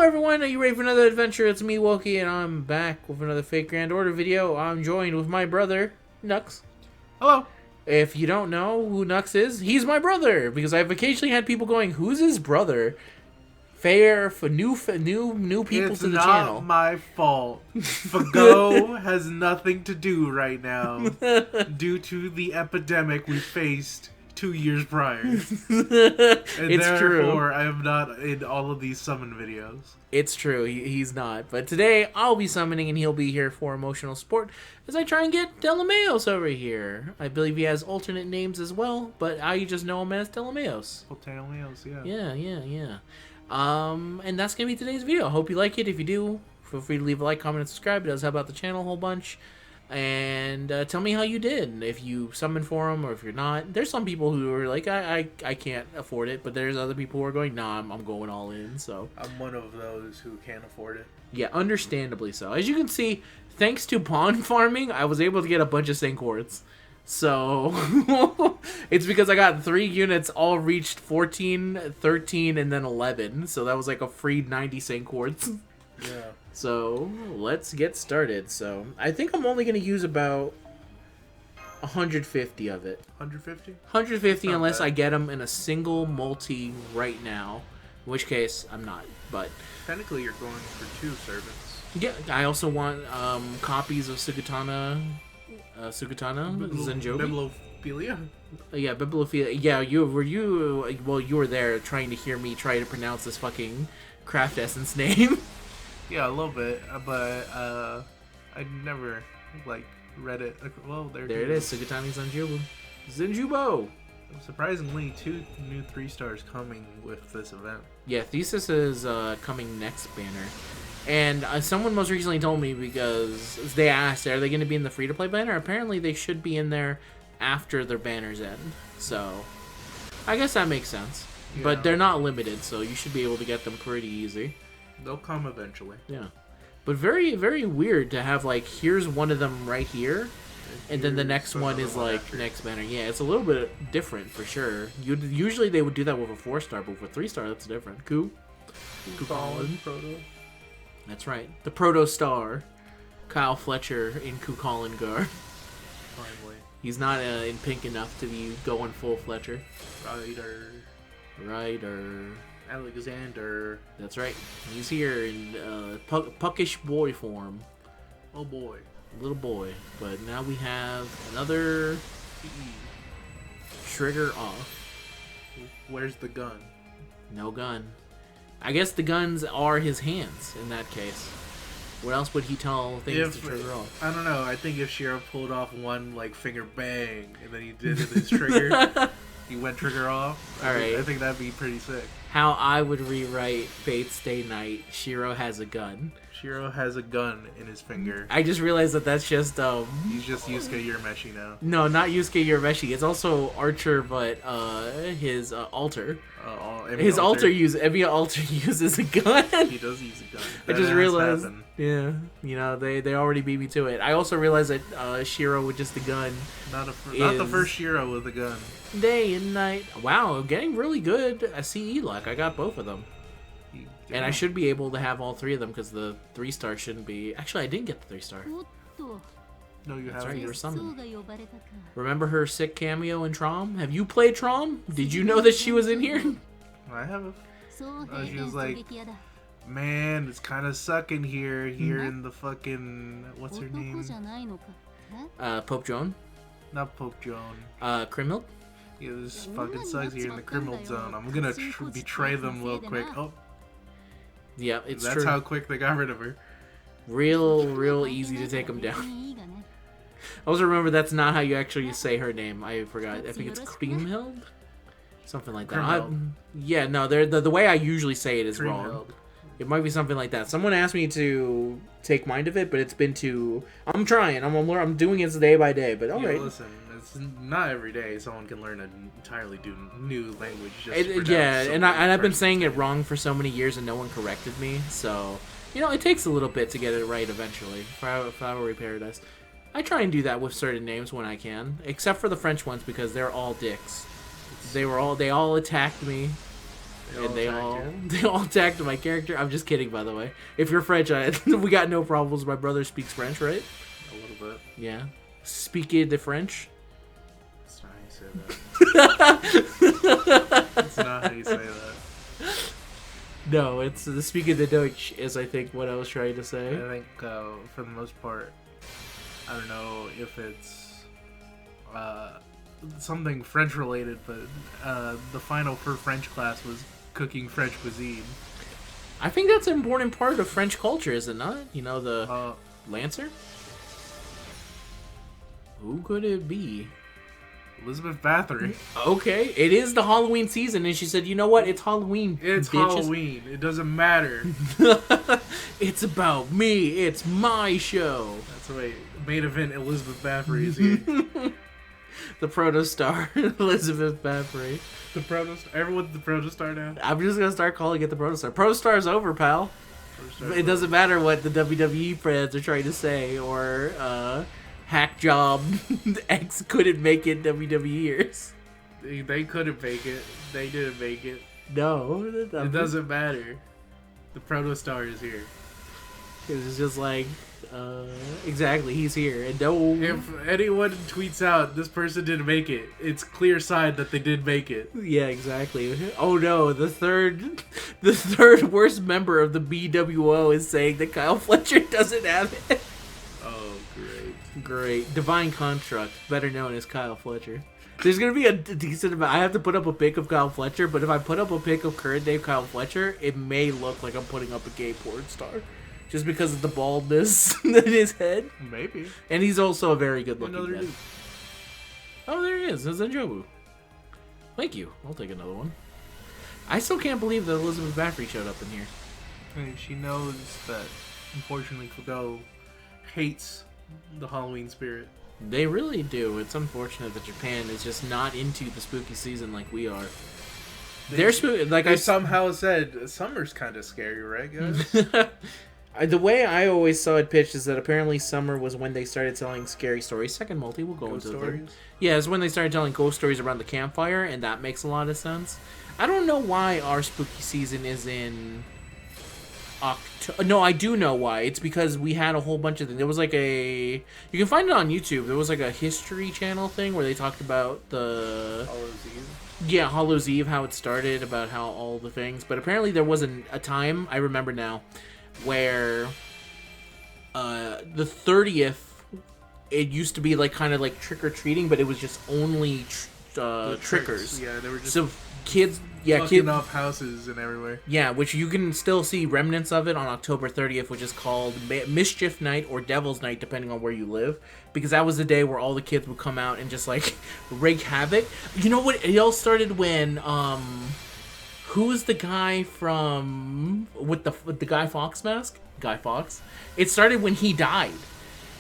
everyone, are you ready for another adventure? It's me, Woki, and I'm back with another Fake Grand Order video. I'm joined with my brother, Nux. Hello. If you don't know who Nux is, he's my brother, because I've occasionally had people going, who's his brother? Fair for new people It's to the not channel. my fault. FGO has nothing to do right now due to the epidemic we faced 2 years prior. And It's therefore, true. I am not in all of these summon videos. It's true, he's not. But today, I'll be summoning and he'll be here for emotional support as I try and get Ptolemaios over here. I believe he has alternate names as well, but I just know him as Ptolemaios. Ptolemaios, yeah. Yeah. And that's going to be today's video. I hope you like it. If you do, feel free to leave a like, comment, and subscribe. It does help out the channel a whole bunch. And tell me how you did, if you summoned for him or if you're not. There's some people who are like, I can't afford it, but there's other people who are going, nah, I'm going all in. So I'm one of those who can't afford it. yeah, understandably so. As you can see, thanks to pawn farming, I was able to get a bunch of Sync Quartz. So it's because I got 3 units, all reached 14, 13, and then 11. So that was like a free 90 Sync Quartz. Yeah. So let's get started. So I think I'm only going to use about 150 of it. 150? 150 Not unless bad. I get them in a single multi right now. In which case, I'm not. But Technically, you're going for 2 servants. yeah, I also want copies of Sukatana, Zenjobi. Bibliophilia? Yeah, Bibliophilia. Yeah, you were there trying to hear me try to pronounce this fucking craft essence name. Yeah, a little bit, but I never read it. Well, there There it is, Sukatani Zenjubo. Surprisingly, 2 new 3 stars coming with this event. Yeah, Thesis is coming next banner. And someone most recently told me, because they asked, are they going to be in the free-to-play banner? Apparently they should be in there after their banners end. So, I guess that makes sense. Yeah. But they're not limited, so you should be able to get them pretty easy. They'll come eventually. Yeah. But very, very weird to have, like, here's one of them right here, and then the next one is, like, after. next banner. Yeah, it's a little bit different, for sure. Usually they would do that with a 4-star, but with a 3-star, that's different. Cool. Colin, Proto. That's right. The Protostar, Kyle Fletcher in Kukulkan garb. Finally. He's not in pink enough to be going full Fletcher. Ryder. Alexander. That's right. He's here in puckish boy form. Oh boy. Little boy. But now we have another trigger off. Where's the gun? No gun. I guess the guns are his hands in that case. What else would he tell things to trigger off? I don't know. I think if Shiro pulled off one finger bang and then he did it his trigger, he went trigger off. I think that'd be pretty sick. How I would rewrite Fate's Day Night, Shiro has a gun. Shiro has a gun in his finger. I just realized that that's just He's just Yusuke Urameshi now. no, not Yusuke Urameshi. It's also Archer, but his altar. His altar every altar uses a gun. He does use a gun. I just realized. Yeah, you know they already beat me to it. I also realized that Shiro with just a gun. Not the first Shiro with a gun. Day and night. Wow, I'm getting really good CE luck. I got both of them. And I should be able to have all 3 of them because the 3-star shouldn't be... Actually, I didn't get the 3-star. No, you That's haven't. right, you were summoned. Remember her sick cameo in Trom? Have you played Trom? Did you know that she was in here? I have. She was like, man, it's kind of sucking here in the fucking... What's her name? Pope Joan? Not Pope Joan. Krimilk? Yeah, this fucking sucks here in the criminal zone. I'm gonna betray them real quick. Oh, Yeah, it's that's true. how quick they got rid of her. Real easy to take them down. Also remember, that's not how you actually say her name. I forgot. I think it's Kriemhild? Something like that. Yeah, no, the way I usually say it is wrong. It might be something like that. Someone asked me to take mind of it, but it's been too... I'm trying. I'm doing it day by day, but alright. Listen, it's not every day someone can learn an entirely new language. And I've been saying it wrong for so many years and no one corrected me, so... You know, it takes a little bit to get it right eventually. Flowery Paradise. I try and do that with certain names when I can, except for the French ones because they're all dicks. They all attacked me And they all attacked my character. I'm just kidding, by the way. If you're French, we got no problems. My brother speaks French, right? A little bit. Yeah. Speaking the French. That's not how you say that. That's not how you say that. No, it's the speaking the Deutsch is, I think, what I was trying to say. I think, for the most part, I don't know if it's something French related, but the final for French class was cooking French cuisine. I think that's an important part of French culture, is it not? You know, the Lancer? Who could it be? Elizabeth Bathory. Okay, it is the Halloween season, and she said, you know what? It's Halloween, It's bitches. Halloween. It doesn't matter. It's about me. It's my show. That's right. Main event Elizabeth Bathory is here. The Protostar, Elizabeth Bathory. The Protostar. Everyone's the Protostar now. I'm just going to start calling it the Protostar. Protostar's over, pal. It doesn't matter what the WWE fans are trying to say, or hack job X couldn't make it WWE-ers. They couldn't make it. They didn't make it. No. It doesn't matter. The Protostar is here. It's just like, exactly, he's here. And no... If anyone tweets out, this person didn't make it, it's clear sign that they did make it. Yeah, exactly. Oh no, the third worst member of the BWO is saying that Kyle Fletcher doesn't have it. Oh, Great. Divine Construct, better known as Kyle Fletcher. There's going to be a decent amount. I have to put up a pic of Kyle Fletcher, but if I put up a pic of current day Kyle Fletcher, it may look like I'm putting up a gay porn star. Just because of the baldness in his head. Maybe. And he's also a very good looking Another guy. dude. Oh, there he is. There's Njobu. Thank you. I'll take another one. I still can't believe that Elizabeth Bathory showed up in here. Hey, she knows that, unfortunately, Fugo hates the Halloween spirit. They really do. It's unfortunate that Japan is just not into the spooky season like we are. They're spooky. Like I somehow said, summer's kind of scary, right, guys? The way I always saw it pitched is that apparently summer was when they started telling scary stories. Second multi, we'll go into stories? Yeah, it's when they started telling ghost stories around the campfire, and that makes a lot of sense. I don't know why our spooky season is in October. No, I do know why. It's because we had a whole bunch of things. There was like a... You can find it on YouTube. There was like a History Channel thing where they talked about the... Hallows Eve? Yeah, Hallows Eve, how it started, about how all the things. But apparently there was a time, I remember now, where the 30th, it used to be like kind of like trick-or-treating, but it was just only trickers. Yeah, they were just so kids, fucking up houses and everywhere. Yeah, which you can still see remnants of it on October 30th, which is called Mischief Night or Devil's Night, depending on where you live, because that was the day where all the kids would come out and just like wreak havoc. You know what? It all started when who was the guy from with the Guy Fawkes mask? Guy Fawkes. It started when he died.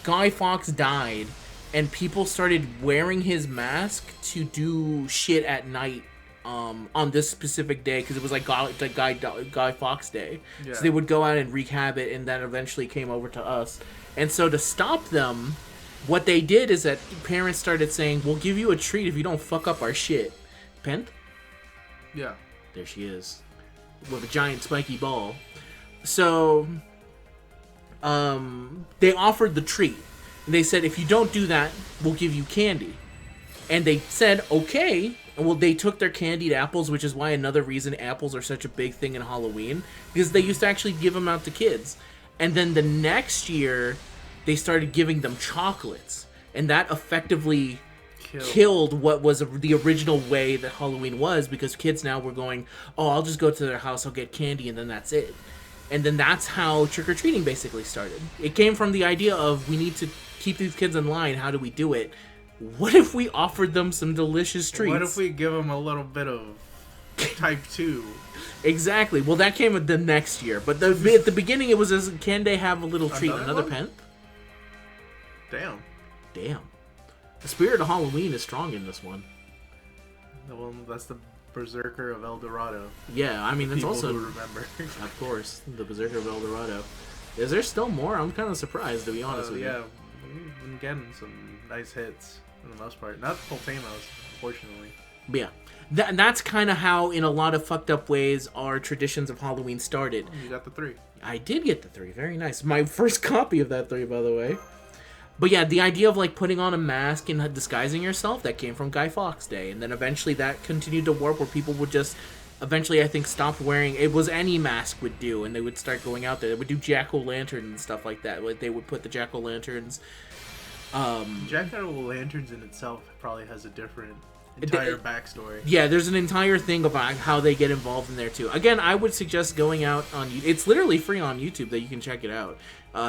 Guy Fawkes died, and people started wearing his mask to do shit at night on this specific day, because it was like Guy Fawkes Day. Yeah. So they would go out and wreak havoc, and that eventually came over to us. And so to stop them, what they did is that parents started saying, "We'll give you a treat if you don't fuck up our shit." Pent? Yeah. There she is, with a giant spiky ball. So, they offered the treat. They said, if you don't do that, we'll give you candy. And they said, okay. Well, they took their candied apples, which is why another reason apples are such a big thing in Halloween, because they used to actually give them out to kids. And then the next year, they started giving them chocolates. And that effectively killed what was the original way that Halloween was, because kids now were going, oh, I'll just go to their house, I'll get candy, and then that's it. And then that's how trick-or-treating basically started. It came from the idea of, we need to keep these kids in line, how do we do it? What if we offered them some delicious treats? What if we give them a little bit of type 2? Exactly. Well, that came the next year. But at the beginning, it was as, can they have a little treat? Another pen? Damn. The spirit of Halloween is strong in this one. Well, that's the Berserker of El Dorado. Yeah, I mean, it's People also... who remember. Of course, the Berserker of El Dorado. Is there still more? I'm kind of surprised, to be honest with you. Yeah, we've been getting some nice hits, for the most part. Not Ptolemaios, unfortunately. But yeah. That's kind of how, in a lot of fucked up ways, our traditions of Halloween started. You got the 3. I did get the 3. Very nice. My first copy of that 3, by the way. But yeah, the idea of like putting on a mask and disguising yourself, that came from Guy Fawkes Day. And then eventually that continued to warp where people would just, eventually I think, stop wearing, it was any mask would do. And they would start going out there. They would do jack-o'-lantern and stuff like that. Like they would put the jack-o'-lanterns. Jack-o'-lanterns in itself probably has a different entire backstory. Yeah, there's an entire thing about how they get involved in there too. Again, I would suggest going out on, it's literally free on YouTube that you can check it out.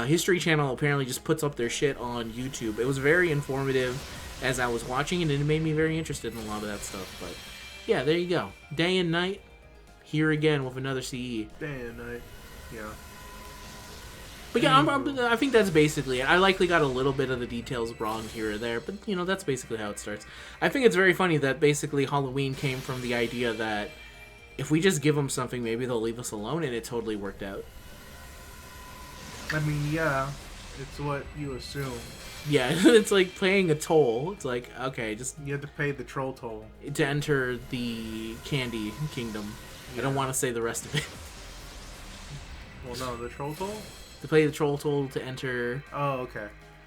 History Channel apparently just puts up their shit on YouTube. It was very informative as I was watching it, and it made me very interested in a lot of that stuff. But yeah, there you go. Day and night, here again with another CE. Day and night, yeah. But yeah, I think that's basically it. I likely got a little bit of the details wrong here or there, but, you know, that's basically how it starts. I think it's very funny that basically Halloween came from the idea that if we just give them something, maybe they'll leave us alone, and it totally worked out. I mean, yeah, it's what you assume. Yeah, it's like paying a toll. It's like, okay, just... You have to pay the troll toll. To enter the Candy Kingdom. Yeah. I don't want to say the rest of it. Well, no, the troll toll? To pay the troll toll to enter. Oh, okay.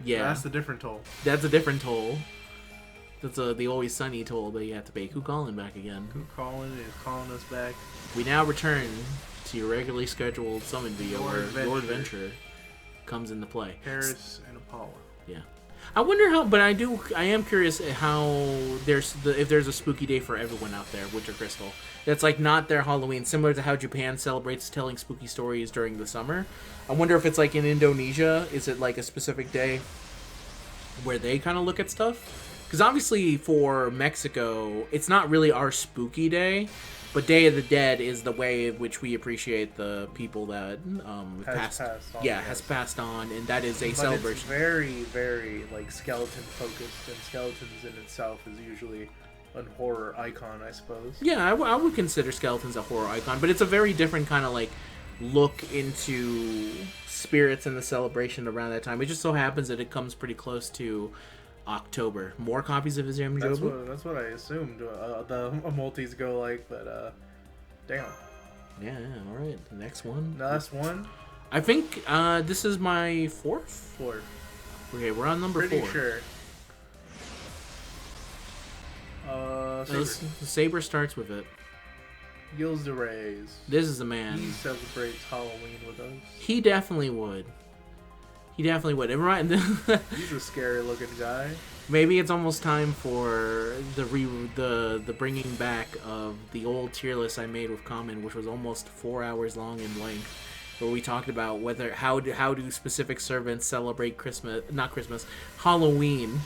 Yeah. That's the different toll. That's a different toll. That's the Always Sunny toll that you have to pay. Who calling back again? Who calling is calling us back. We now return to your regularly scheduled summon video where Lord Venture comes into play. Paris and Apollo. Yeah. I wonder how, but I am curious how if there's a spooky day for everyone out there, Winter Crystal. That's like not their Halloween, similar to how Japan celebrates telling spooky stories during the summer. I wonder if it's like in Indonesia, is it like a specific day where they kind of look at stuff? Because obviously for Mexico, it's not really our spooky day, but Day of the Dead is the way in which we appreciate the people that has passed on, and that is a celebration. It's very, very like skeleton focused, and skeletons in itself is usually a horror icon, I suppose. Yeah, I would consider skeletons a horror icon, but it's a very different kind of like look into spirits and the celebration around that time. It just so happens that it comes pretty close to October. More copies of Izumi Jobu? That's what I assumed the multis go like, but damn. Yeah, alright. The next one. Last one? I think this is my fourth? Okay, we're on number 4. Pretty sure. The Saber starts with it. Gilles de Reyes. This is the man. He celebrates Halloween with us. He definitely would. It He's a scary looking guy. Maybe it's almost time for the bringing back of the old tier list I made with Common, which was almost 4 hours long in length, where we talked about how do specific servants celebrate Halloween.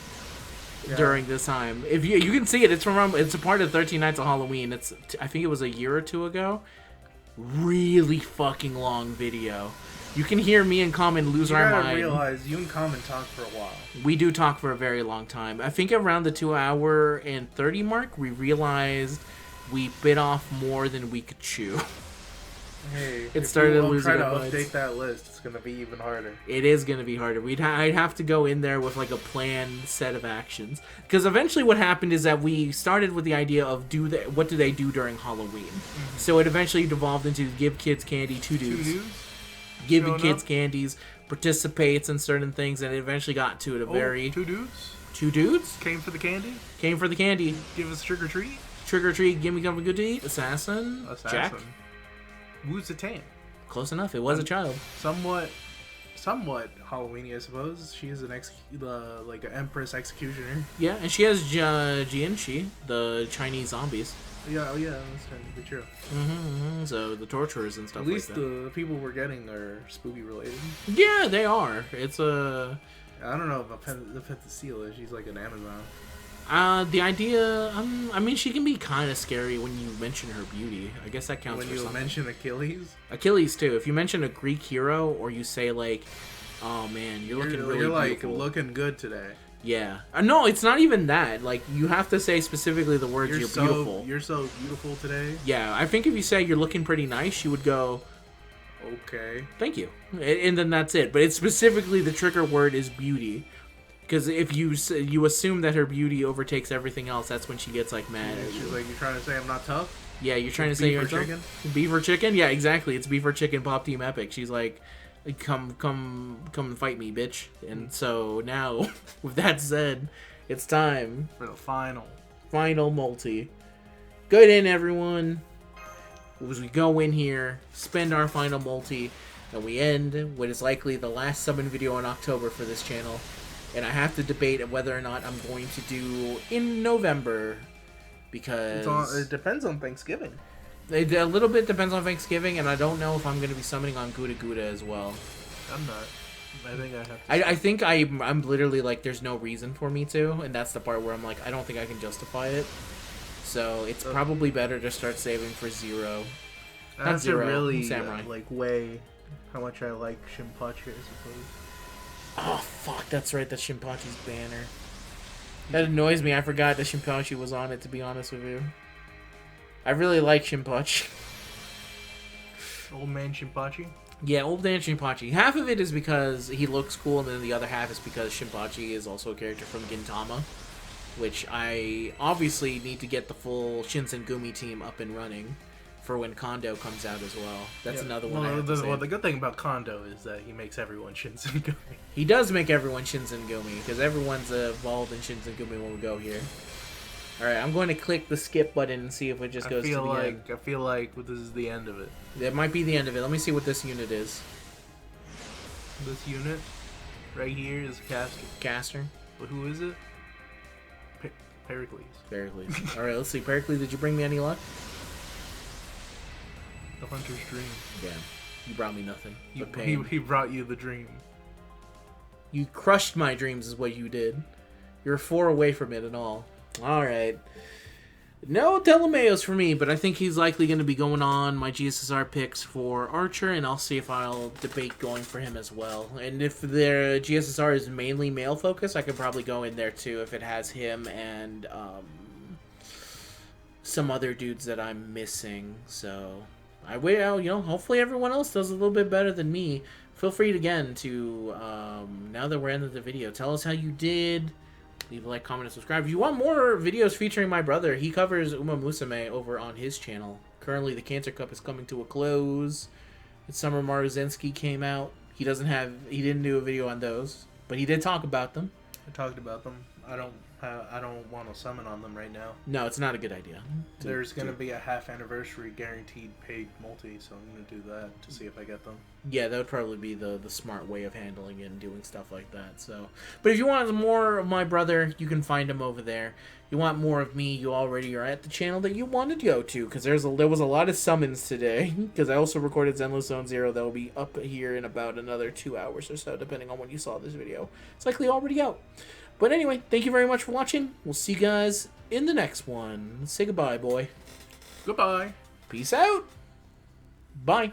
Yeah. During this time, if you can see it, it's a part of 13 Nights of Halloween. I think it was a year or two ago. Really fucking long video. You can hear me and Common lose our mind. You gotta realize you and Common talk for a while. We do talk for a very long time. I think around the 2 hour and 30 mark, we realized we bit off more than we could chew. Hey, it started losing. Try to update that list. It's gonna be even harder. It is gonna be harder. I'd have to go in there with like a planned set of actions, because eventually what happened is that we started with the idea of what do they do during Halloween. Mm-hmm. So it eventually devolved into give kids candy, two dudes. Giving kids candies, participates in certain things, and it eventually got to two dudes. 2 dudes came for the candy. Give us trick or treat. Trick or treat. Give me something good to eat. Assassin. Jack. Wu Zetian. Close enough. It was a child. Somewhat Halloweeny, I suppose. She is an an empress executioner. Yeah, and she has Jianxi, the Chinese zombies. Yeah, that's technically true. So the torturers and stuff. At least like that. The people we're getting are spooky related. Yeah, they are. It's I don't know if the Penthesilea, she's like an Amazon. The idea, I mean, she can be kind of scary when you mention her beauty. I guess that counts for something. When you mention Achilles? Achilles, too. If you mention a Greek hero, or you say, like, oh, man, you're looking really beautiful. You're looking good today. Yeah. No, it's not even that. Like, you have to say specifically the words, you're beautiful. You're so beautiful today. Yeah, I think if you say you're looking pretty nice, she would go, okay. Thank you. And then that's it. But it's specifically the trigger word is beauty. Because if you assume that her beauty overtakes everything else, that's when she gets like mad. She's like, "You're trying to say I'm not tough?" Yeah, you're trying to say you're tough. Chicken. Beef or chicken? Yeah, exactly. It's beef or chicken. Pop Team Epic. She's like, come and fight me, bitch. And so now, with that said, it's time For the final multi. Good in, everyone. As we go in here, spend our final multi, and we end what is likely the last summon video in October for this channel. And I have to debate whether or not I'm going to do in November, because it depends on Thanksgiving. A little bit depends on Thanksgiving, and I don't know if I'm going to be summoning on Gouda Gouda as well. I'm not. I think I have to. I think I'm literally like, there's no reason for me to, and that's the part where I'm like, I don't think I can justify it. So it's probably better to start saving for Zero. I have to really Samurai. like weigh how much I like Shinpachi, I suppose. Oh fuck, that's right, that's Shinpachi's banner. That annoys me. I forgot that Shinpachi was on it, to be honest with you. I really like Shinpachi. Old man Shinpachi? Yeah, old man Shinpachi. Half of it is because he looks cool, and then the other half is because Shinpachi is also a character from Gintama, which I obviously need to get the full Shinsengumi team up and running for when Kondo comes out as well. That's another one. Well, the good thing about Kondo is that he makes everyone Shinsengumi. He does make everyone Shinsengumi, because everyone's involved in Shinsengumi when we go here. Alright, I'm going to click the skip button and see if it just goes to the end. I feel like this is the end of it. It might be the end of it. Let me see what this unit is. This unit right here is Caster. But who is it? Pericles. Pericles. Alright, let's see. Pericles, did you bring me any luck? The Hunter's Dream. Yeah. You brought me nothing but pain. He brought you the dream. You crushed my dreams is what you did. You're 4 away from it and all. Alright. No Ptolemaios for me, but I think he's likely going to be going on my GSSR picks for Archer, and I'll see if I'll debate going for him as well. And if their GSSR is mainly male focused, I could probably go in there too if it has him and some other dudes that I'm missing. So I will, hopefully everyone else does a little bit better than me. Feel free again to, now that we're ending the video, tell us how you did. Leave a like, comment, and subscribe. If you want more videos featuring my brother, he covers Uma Musume over on his channel. Currently, the Cancer Cup is coming to a close. Summer Maruzenski came out. He didn't do a video on those, but he did talk about them. I talked about them. I don't want to summon on them right now. No, it's not a good idea. There's going to be a half anniversary guaranteed paid multi, so I'm going to do that to see if I get them. Yeah, that would probably be the smart way of handling it and doing stuff like that. So, but if you want more of my brother, you can find him over there. You want more of me, you already are at the channel that you wanted to go to, because there was a lot of summons today, because I also recorded Zenless Zone Zero that will be up here in about another 2 hours or so, depending on when you saw this video. It's likely already out. But anyway, thank you very much for watching. We'll see you guys in the next one. Say goodbye, boy. Goodbye. Peace out. Bye.